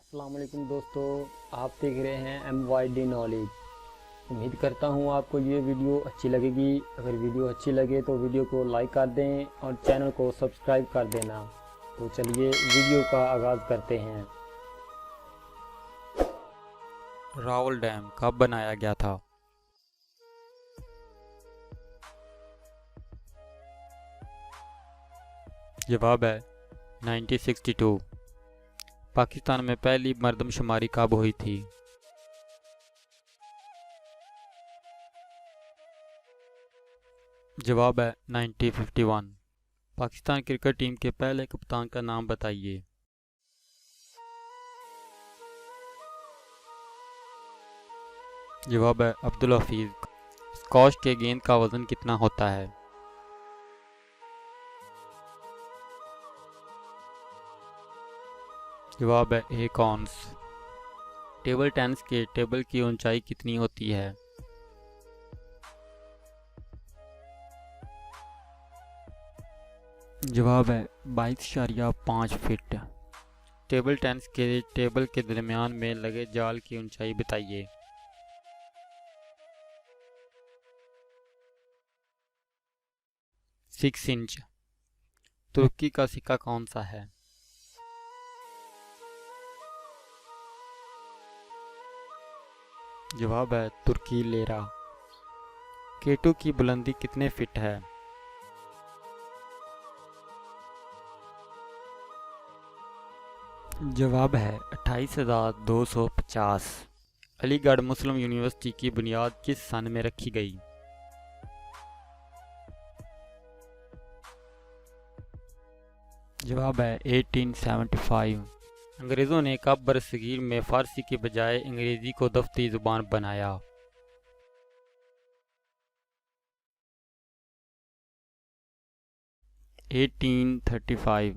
अस्सलाम वालेकुम दोस्तों, आप देख रहे हैं MYD नॉलेज। उम्मीद करता हूँ आपको ये वीडियो अच्छी लगेगी। अगर वीडियो अच्छी लगे तो वीडियो को लाइक कर दें और चैनल को सब्सक्राइब कर देना। तो चलिए वीडियो का आगाज़ करते हैं। रावल डैम कब बनाया गया था? जवाब है 1962। पाकिस्तान में पहली मरदमशुमारी कब हुई थी? जवाब है 1951। पाकिस्तान क्रिकेट टीम के पहले कप्तान का नाम बताइए। जवाब है अब्दुल हफीज। स्कॉश के गेंद का वजन कितना होता है? जवाब है 1 औंस। टेबल टेनिस के टेबल की ऊंचाई कितनी होती है? जवाब है 22.5 फीट। टेबल टेनिस के टेबल के दरमियान में लगे जाल की ऊंचाई बताइए। 6 इंच। तुर्की का सिक्का कौन सा है? जवाब है तुर्की लेरा। केटू की बुलंदी कितने फीट है? जवाब है 28,250। अलीगढ़ मुस्लिम यूनिवर्सिटी की बुनियाद किस सन में रखी गई? जवाब है 1875। अंग्रेज़ों ने कब बरसगीर में फ़ारसी के बजाय अंग्रेज़ी को दफ्तरी ज़ुबान बनाया? एटीन 35।